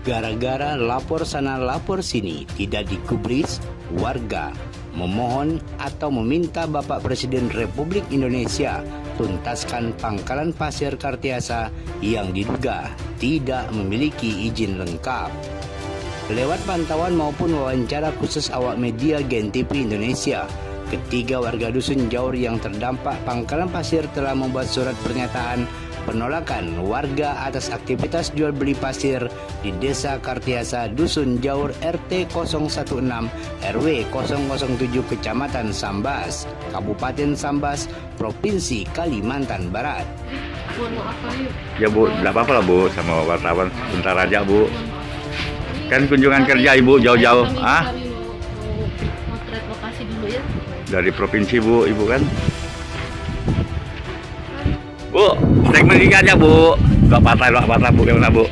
Gara-gara lapor sana lapor sini tidak digubris, warga memohon atau meminta Bapak Presiden Republik Indonesia tuntaskan pangkalan pasir Kartiasa yang diduga tidak memiliki izin lengkap. Lewat pantauan maupun wawancara khusus awak media GenTV Indonesia, ketiga warga Dusun Jaur yang terdampak pangkalan pasir telah membuat surat pernyataan penolakan warga atas aktivitas jual beli pasir di Desa Kartiasa, Dusun Jaur, RT 016, RW 007, Kecamatan Sambas, Kabupaten Sambas, Provinsi Kalimantan Barat. Ya Bu, tidak apa-apa lah Bu, sama wartawan sebentar aja Bu. Kan kunjungan kerja Ibu jauh-jauh. Motret lokasi dulu ya. Dari provinsi Bu, Ibu kan? Bu, statement ini aja Bu. Gak patah Bu, gimana Bu?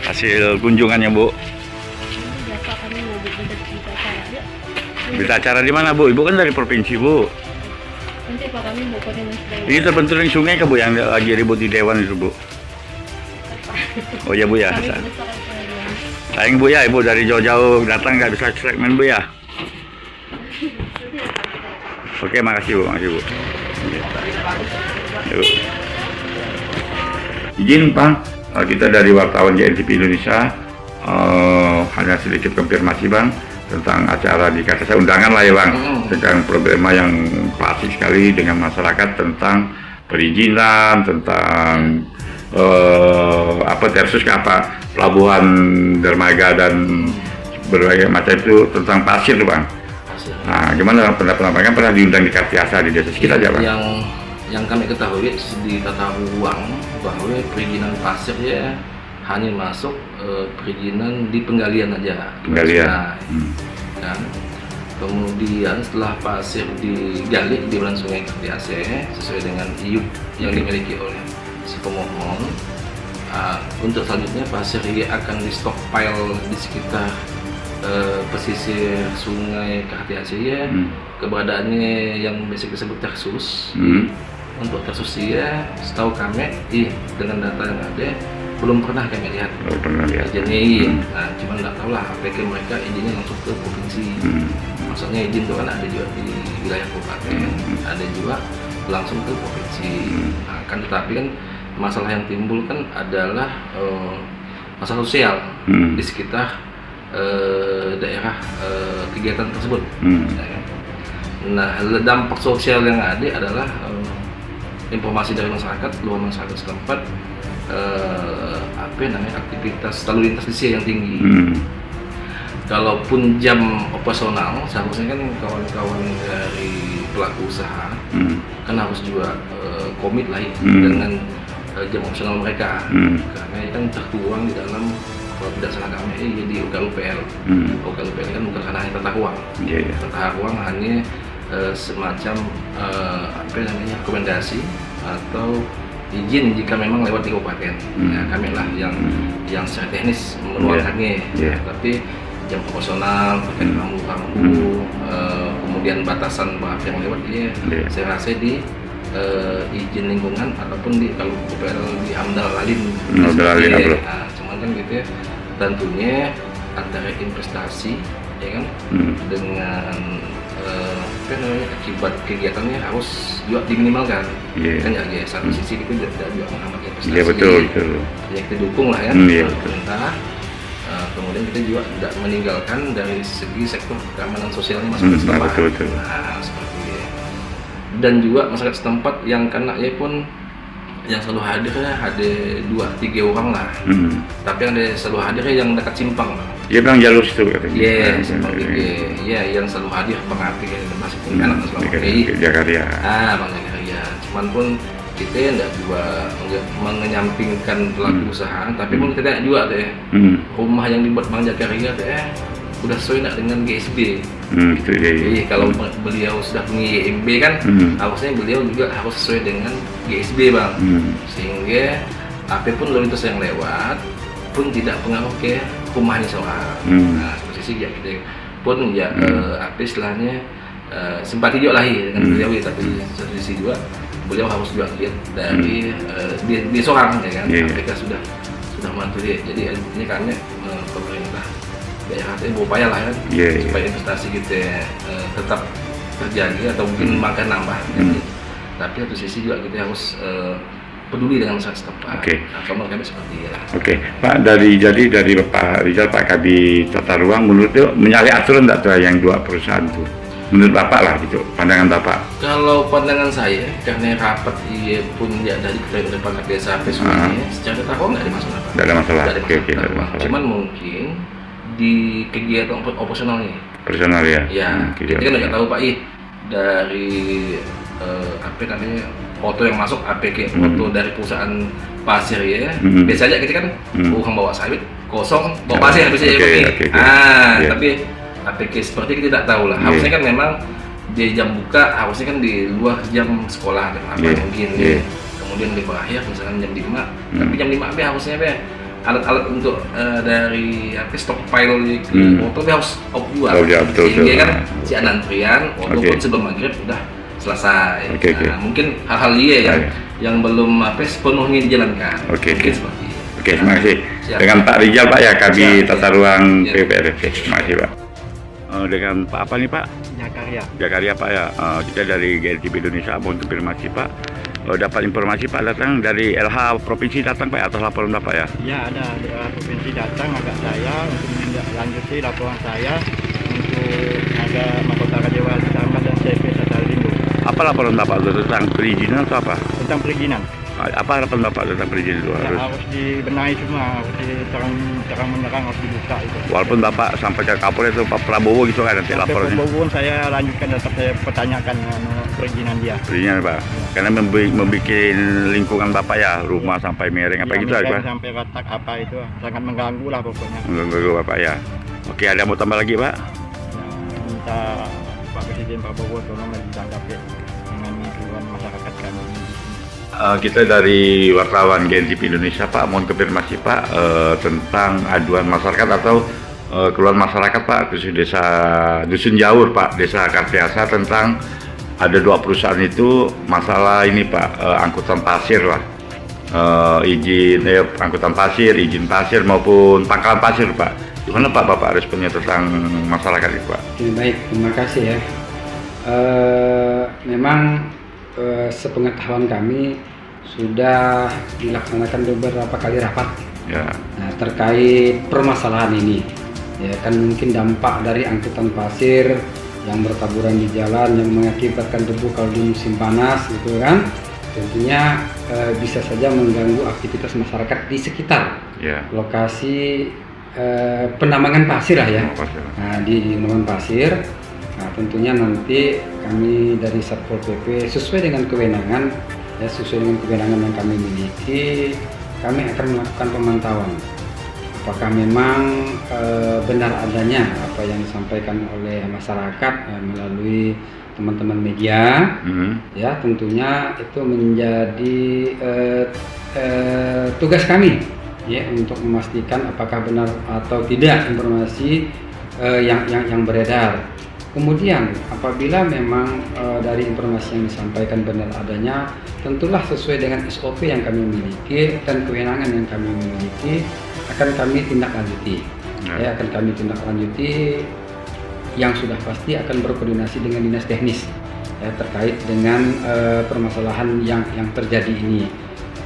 Hasil kunjungannya Bu. Biasa kami mau berita acara ya. Berita acara di mana Bu? Ibu kan dari provinsi Bu. Nanti Pak kami mau koordinasi. Ini terbenturing sungai ke Bu yang lagi ribut di Dewan itu Bu. Oh ya Bu ya. Sayang Bu ya, Ibu dari jauh-jauh datang nggak bisa segmen Bu ya. Oke, makasih Bu, makasih Bu. Yuk. Izin Bang, kita dari wartawan GenTV Indonesia hanya sedikit konfirmasi Bang tentang acara di Kartiasa, undangan lah ya Bang, tentang problema yang pasti sekali dengan masyarakat tentang perizinan, tentang versus pelabuhan dermaga dan berbagai macam itu tentang pasir tuh Bang. Nah, gimana pendapat Bang? Kan pernah diundang di Kartiasa di desa sekitar aja Bang. Yang kami ketahui di tata ruang bahwa perizinan pasir ya hanya masuk perizinan di penggalian aja. Penggalian. Kan? Kemudian setelah pasir digali di aliran sungai Kartiasa sesuai dengan IUP yang dimiliki oleh si pemohon, untuk selanjutnya pasir ini akan di stockpile di sekitar pesisir sungai Kartiasa ya. Keberadaannya yang biasa disebut tersus. Untuk tersus ya, setahu kami dengan data yang ada belum pernah kami lihat izinnya. Nah, cuma nggak tahu lah apakah mereka izinnya langsung ke provinsi. Maksudnya izin itu kan ada juga di wilayah kabupaten, ada juga langsung ke provinsi. Nah, kan tetapi kan masalah yang timbul kan adalah masalah sosial di sekitar daerah kegiatan tersebut. Nah, dampak sosial yang ada adalah informasi dari masyarakat, luar masyarakat setempat, aktivitas lalu lintas di sini yang tinggi. Kalaupun jam operasional, seharusnya kan kawan-kawan dari pelaku usaha kan harus juga komit lah dengan jam operasional mereka, karena kan tertuang di dalam, kalau tidak salah kami di UKLUPL. UKLUPL kan bukan karena hanya tata ruang. Tata ruang hanya semacam rekomendasi atau izin jika memang lewat di kabupaten. Nah, kami lah yang secara teknis menuangkannya. Tapi jam operasional, terkait rambu-rambu, kemudian batasan berapa yang lewat saya rasa di izin lingkungan ataupun di kalau UPL di Amdal Lalin. Cuman kan gitu ya, tentunya antara investasi ya kan dengan akibat kegiatannya harus juga diminimalkan. Kan ya satu sisi itu tidak juga menghambat investasi. Betul. Ya kita dukung lah ya pemerintah. Kemudian kita juga tidak meninggalkan dari segi sektor keamanan sosialnya masyarakat setempat. Nah, seperti itu. Dan juga masyarakat setempat yang kena ya pun yang selalu hadir ya ada 2-3 orang lah. Tapi yang selalu hadir yang dekat simpang. Iya Bang, jalur situ katanya. Simpang yang selalu hadir pengapi masih punya anak selama ini. Jakarta. Bang Jakarta. Cuman pun kita tidak juga mengenyampingkan pelaku usaha, tapi pun kita juga rumah yang dibuat Bang Jakarta udah sesuai dengan GSB. Jadi kalau beliau sudah punya IMB kan, harusnya beliau juga harus sesuai dengan GSB Bang. Sehingga apapun lalu lintas yang lewat pun tidak pengaruh ke rumahnya seorang. Nah, posisi ya kita pun ya istilahnya simpati juga lah dengan beliau ya, tapi satu sisi juga beliau harus juga lihat dari dia seorang ya kan, mereka sudah sudah membantu dia. Jadi ini kami pemerintah daerah itu berupaya lah kan supaya investasi kita tetap terjadi atau mungkin makan nambah. Tapi satu sisi juga kita harus peduli dengan masyarakat setempat. Kalau kami seperti itu. Pak, dari Bapak Rizal, Pak Kabid Tata Ruang, menurut itu menyalahi aturan tidak tuh yang 2 perusahaan itu? Menurut Bapak lah gitu, pandangan Bapak. Kalau pandangan saya, karena rapat ia pun ya dari perangkat desa sampai semuanya, secara tata ruang nggak ada masalah. Nggak ada masalah. Nggak ada masalah. Cuman mungkin di kegiatan operasionalnya. Personal ya. Kita kan nggak tahu Pak dari apa namanya foto yang masuk APK foto dari perusahaan pasir ya. Biasanya kita kan bukan bawa sawit kosong bawa pasir biasanya tapi APK seperti kita tidak tahu lah. Harusnya kan memang di jam buka harusnya kan di luar jam sekolah dan apa mungkin kemudian di berakhir misalkan jam 5 tapi jam 5 harusnya alat-alat untuk dari stockpile di foto harus off juga sehingga kan si antrian foto pun sebelum maghrib udah selesai. Mungkin hal-hal yang belum sepenuhnya dijalankan. Mungkin seperti itu. Terima kasih. Dengan Pak Rizal Pak ya, Kabid Tata Ruang PPRFP. Terima kasih Pak. Dengan Pak apa nih Pak? Jakaria Pak ya. Kita dari GLTP Indonesia mau konfirmasi Pak. Dapat informasi Pak datang dari LH Provinsi datang Pak atas laporan Bapak ya? Ya ada Provinsi datang agak saya untuk menindaklanjuti laporan saya untuk ada mahkota Raja Tambah dan CV Sasal Rindu. Apa laporan Bapak tentang perizinan atau apa? Tentang perizinan. Apa harapan Bapak tentang perizinan itu? Harus dibenahi semua, harus terang-menerang, harus dibuka itu. Walaupun Bapak sampai ke Kapolres itu Pak Prabowo gitu kan nanti laporannya. Prabowo saya lanjutkan tetap saya pertanyakan perizinan dia. Perizinan Pak, karena membuat lingkungan Bapak ya, rumah sampai miring apa gitu Pak? Sampai retak apa itu, sangat mengganggu lah pokoknya. Mengganggu Bapak ya. Oke, ada mau tambah lagi Pak? Ya, minta Pak Presiden Prabowo tolong ditanggapi dengan keluhan masyarakat kami. Kita dari wartawan GNTP Indonesia Pak, mohon konfirmasi Pak tentang aduan masyarakat atau keluhan masyarakat Pak khusus desa Dusun Jaur Pak, desa Kartiasa tentang ada 2 perusahaan itu masalah ini Pak, angkutan pasir lah, izin angkutan pasir, izin pasir maupun pangkalan pasir Pak. Gimana Pak Bapak responnya tentang masyarakat itu Pak? Baik, terima kasih ya. Memang sepengetahuan kami sudah dilaksanakan beberapa kali rapat terkait permasalahan ini. Ya kan mungkin dampak dari angkutan pasir yang bertaburan di jalan yang mengakibatkan debu kalau di musim panas gitu kan. Tentunya bisa saja mengganggu aktivitas masyarakat di sekitar lokasi penambangan pasir lah ya. Di penambangan pasir. Nah, tentunya nanti kami dari Satpol PP sesuai dengan kewenangan yang kami miliki, kami akan melakukan pemantauan apakah memang benar adanya apa yang disampaikan oleh masyarakat melalui teman-teman media. Ya tentunya itu menjadi tugas kami ya untuk memastikan apakah benar atau tidak informasi yang beredar. Kemudian apabila memang dari informasi yang disampaikan benar adanya, tentulah sesuai dengan SOP yang kami miliki dan kewenangan yang kami miliki akan kami tindak lanjuti. Akan kami tindak lanjuti yang sudah pasti akan berkoordinasi dengan dinas teknis terkait dengan permasalahan yang terjadi ini.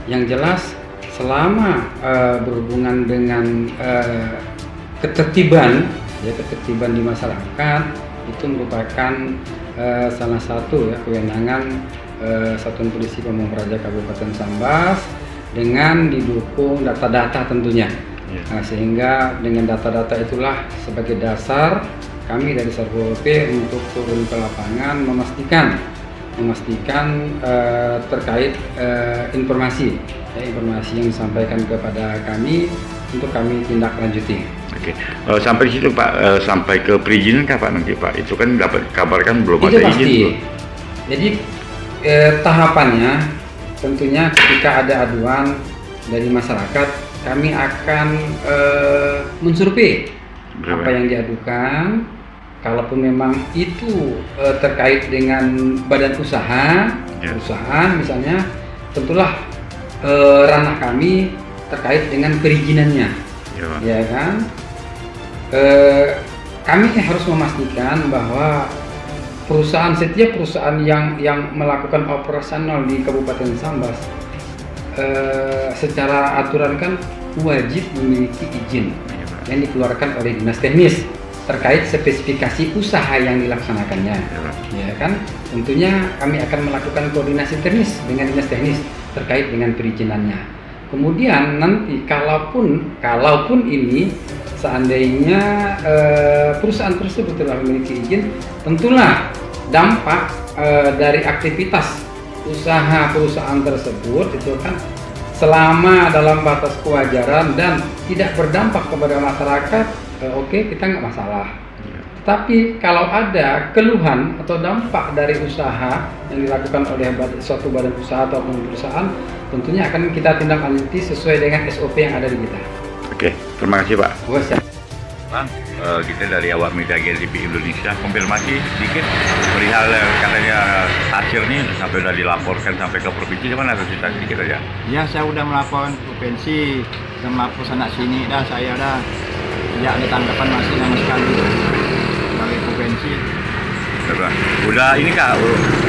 Yang jelas selama berhubungan dengan ketertiban di masyarakat itu merupakan salah satu kewenangan Satuan Polisi Pamung Praja Kabupaten Sambas dengan didukung data-data tentunya. Sehingga dengan data-data itulah sebagai dasar kami dari Satpol PP untuk turun ke lapangan memastikan terkait informasi yang disampaikan kepada kami untuk kami tindak lanjuti. Sampai di situ Pak, sampai ke perizinan kapan nanti Pak? Itu kan dapat kabarkan belum itu ada pasti. izin. Jadi tahapannya tentunya ketika ada aduan dari masyarakat, kami akan mensurvei apa yang diadukan. Kalaupun memang itu terkait dengan badan usaha, perusahaan misalnya, tentulah ranah kami terkait dengan perizinannya, ya kan? Kami harus memastikan bahwa setiap perusahaan yang melakukan operasional di Kabupaten Sambas secara aturan kan wajib memiliki izin yang dikeluarkan oleh Dinas Teknis terkait spesifikasi usaha yang dilaksanakannya, ya kan? Tentunya kami akan melakukan koordinasi teknis dengan Dinas Teknis terkait dengan perizinannya. Kemudian nanti kalaupun ini seandainya perusahaan tersebut telah memiliki izin, tentulah dampak dari aktivitas usaha perusahaan tersebut itu kan selama dalam batas kewajaran dan tidak berdampak kepada masyarakat, oke, kita nggak masalah. Tapi kalau ada keluhan atau dampak dari usaha yang dilakukan oleh suatu badan usaha ataupun perusahaan, tentunya akan kita tindak lanjuti sesuai dengan SOP yang ada di kita. Oke, terima kasih Pak. Bang, kita dari awak media GLTP Indonesia konfirmasi sedikit perihal katanya pasir ini sampai sudah dilaporkan sampai ke provinsi, gimana cerita sedikit aja? Ya, saya udah melaporkan ke provinsi, sudah melapor sana sini, saya tidak ada tanggapan masih sama sekali dari provinsi. Udah ini Kak,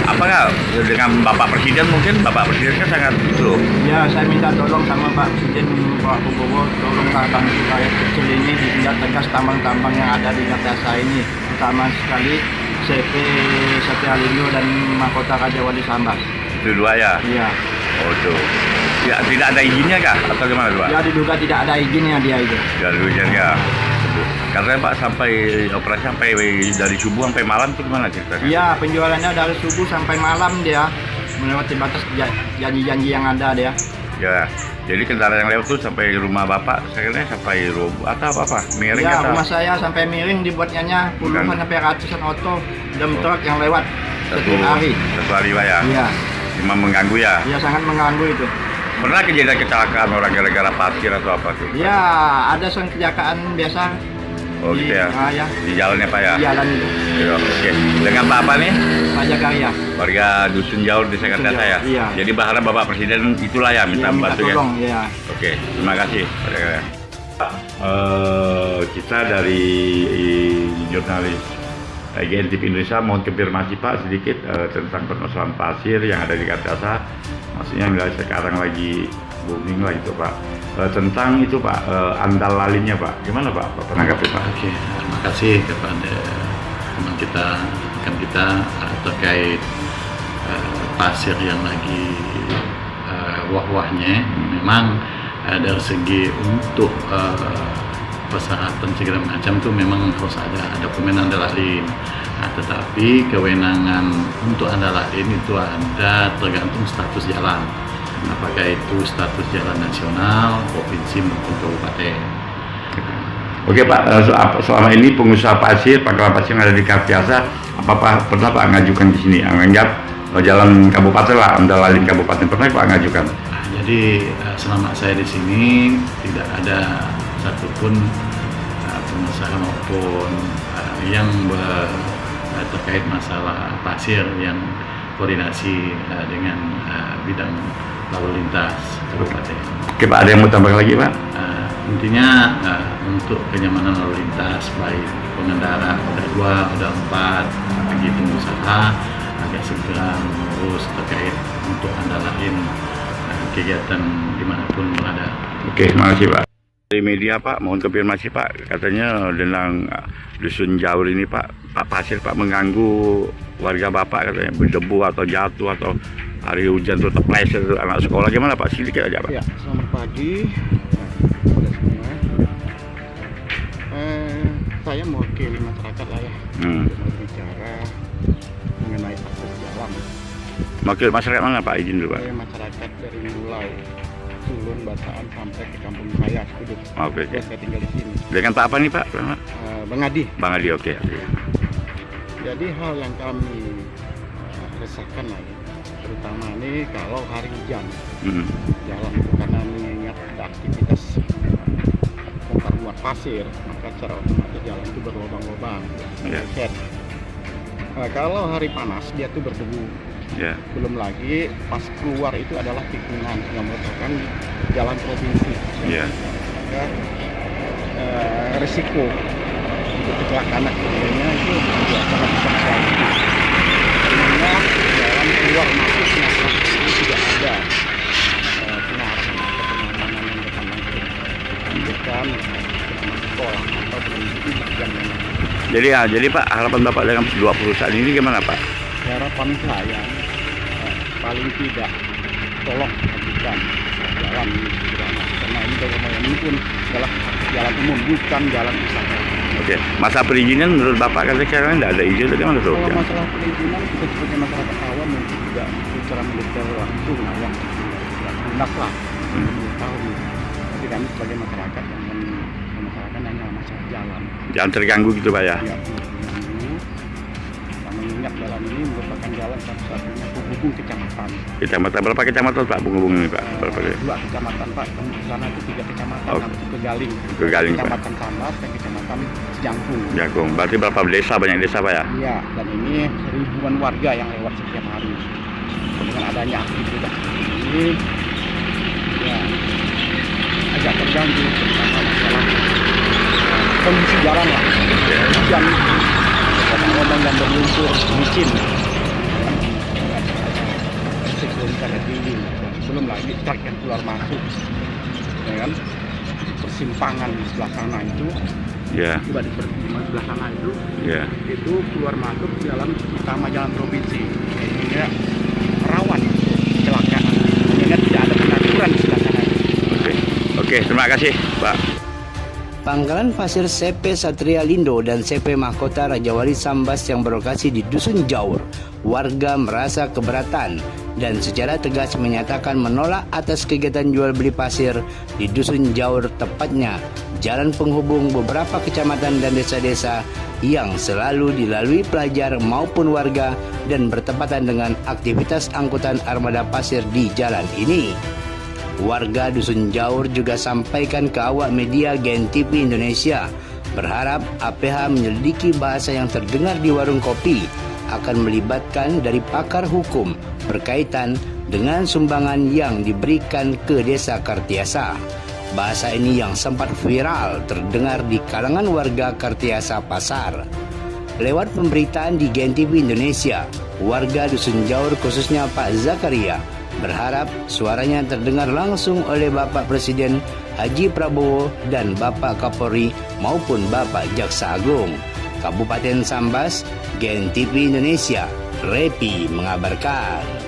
apa dengan Bapak Presiden, mungkin Bapak Presiden kan sangat itu. Ya, saya minta tolong sama Pak Presiden Pak Prabowo, tolong tambang rakyat kecil ini ditindak tegas tambang-tambang yang ada di Kartasa ini, utama sekali CP Satyalindo dan Mahkota Raja Wali Sambas. Itu dua ya? Iya. Oh itu. Ya, tidak ada izinnya Kak? Atau gimana Pak? Ya, diduga tidak ada izinnya dia itu. Tidak ada izinnya. Karena Pak sampai operasi sampai dari subuh sampai malam itu gimana ceritanya? Iya, penjualannya dari subuh sampai malam dia melewati batas janji-janji yang ada dia. Ya, jadi kendaraan yang lewat tuh sampai rumah Bapak, saya kira sampai roboh atau apa? Miring ya, atau? Rumah saya sampai miring dibuatnya puluhan sampai ratusan oto dan truk yang lewat setiap hari. Satu hari Pak ya? Iya. Memang mengganggu ya? Iya, sangat mengganggu itu. Pernah kejadian kecelakaan orang gara-gara pasir atau apa tuh? Iya, ada kecelakaan biasa. Oh gitu ya? Ya. Di jalannya Pak ya? Di jalan itu. Ya, oke. Dengan Bapak nih? Pak Jagaria. Warga Dusun Jaur di Sekartasa ya? Iya. Jadi berharap Bapak Presiden itulah ya minta membantu ya? Tolong, ya. Oke, terima kasih Pak Jagaria. Kita dari jurnalis GLTP Indonesia mohon konfirmasi Pak sedikit tentang permasalahan pasir yang ada di Kartasa. Maksudnya nggak sekarang lagi booming lah itu Pak. Tentang itu Pak, andal lalinya Pak, gimana Pak penanggapan Pak? Oke, terima kasih kepada teman kita, rekan kita terkait pasir yang lagi wah-wahnya. Memang dari segi untuk persyaratan segala macam itu memang harus ada dokumen andal lalin. Nah, tetapi kewenangan untuk andal lalin itu ada tergantung status jalan. Apakah itu status jalan nasional, provinsi maupun kabupaten. Oke Pak, selama ini pengusaha pasir, pangkalan pasir yang ada di Kartasa, pernah Pak ngajukan di sini? Anggap jalan kabupaten lah, andal lalin kabupaten, pernah Pak ngajukan? Nah, jadi selama saya di sini tidak ada satupun pengusaha maupun yang terkait masalah pasir yang koordinasi dengan bidang lalu lintas kabupaten. Oke Pak, ada yang mau tambah lagi Pak? Intinya untuk kenyamanan lalu lintas baik pengendara roda 2, roda 4 bagi pengusaha agar segera mengurus terkait untuk andalain kegiatan dimanapun berada. Oke, terima kasih Pak. Dari media Pak, mohon konfirmasi Pak, katanya tentang Dusun Jaur ini Pak pasir Pak mengganggu warga Bapak, katanya berdebu atau jatuh atau hari hujan tuh terpleset anak sekolah, gimana Pak? Sedikit aja Pak. Ya, selamat pagi kepada semua. Saya mewakili masyarakat lah ya, untuk berbicara mengenai akses jalan. Wakil masyarakat mana Pak? Izin dulu Pak. Saya masyarakat dari mulai Sulun, Bataan sampai ke kampung saya, Kudus. Oke. Saya tinggal di sini. Dengan Pak apa nih Pak? Bang Adi. Bang Adi, oke. Jadi hal yang kami resahkan lagi, terutama ini kalau hari hujan, jalan itu karena mengingat ada aktivitas bongkar muat pasir, maka secara otomatis jalan itu berlubang-lubang. Yeah. Kalau hari panas dia tuh berdebu. Yeah. Belum lagi pas keluar itu adalah tikungan yang merupakan jalan provinsi. Iya. Ya, risiko untuk kecelakaan akibatnya itu juga sangat besar sekali. Karena jalan keluar masuk itu tidak ada pengarahan atau pengamanan yang bertanggung bukan sekolah atau pendidikan yang Jadi Pak, harapan Bapak dengan dua perusahaan ini gimana Pak? harapan saya paling tidak tolong lakukan jalan ini segera, karena ini bagaimana ini pun adalah jalan umum, bukan jalan usaha. Oke, masa perizinan menurut Bapak kan sekarang tidak ada izin, bagaimana tuh? Kalau masalah perizinan kita sebagai masyarakat awam mungkin tidak secara mendetail langsung yang lunas lah tahu. Tapi kami sebagai masyarakat yang memasyarakatkan hanya masalah jalan. Jangan terganggu gitu Pak ya? Ya, mengingat jalan ini merupakan jalan satu-satunya penghubung kecamatan. Kecamatan berapa kecamatan Pak penghubung ini Pak? Berapa? 2 kecamatan Pak, di sana itu 3 kecamatan, habis itu ke Galing. Ke Galing Pak. Kecamatan Sambat dan kecamatan Jangkung. Jangkung. Berarti berapa desa, banyak desa Pak ya? Iya, dan ini ribuan warga yang lewat setiap hari. Dengan adanya aktivitas ini, ya agak terganggu terutama masalah kondisi jalan lah. Hujan, lubang dan berlumpur, licin. Risiko sangat tinggi. Belum lagi truk yang keluar masuk, ya kan? Persimpangan di sebelah sana itu. Iya. Coba di sebelah sana itu, itu keluar masuk jalan utama jalan provinsi, sehingga rawan kecelakaan. Mengingat tidak ada pengaturan di sebelah sana. Oke, terima kasih Pak. Pangkalan pasir CP Satria Lindo dan CP Mahkota Raja Wali Sambas yang berlokasi di Dusun Jaur, warga merasa keberatan dan secara tegas menyatakan menolak atas kegiatan jual beli pasir di Dusun Jaur, tepatnya jalan penghubung beberapa kecamatan dan desa-desa yang selalu dilalui pelajar maupun warga dan bertepatan dengan aktivitas angkutan armada pasir di jalan ini. Warga Dusun Jaur juga sampaikan ke awak media GNTV Indonesia berharap APH menyelidiki bahasa yang terdengar di warung kopi akan melibatkan dari pakar hukum berkaitan dengan sumbangan yang diberikan ke Desa Kartiasa. Bahasa ini yang sempat viral terdengar di kalangan warga Kartiasa Pasar. Lewat pemberitaan di GNTV Indonesia, warga Dusun Jaur khususnya Pak Zakaria berharap suaranya terdengar langsung oleh Bapak Presiden Haji Prabowo dan Bapak Kapolri maupun Bapak Jaksa Agung. Kabupaten Sambas, GNTV Indonesia, Repi mengabarkan.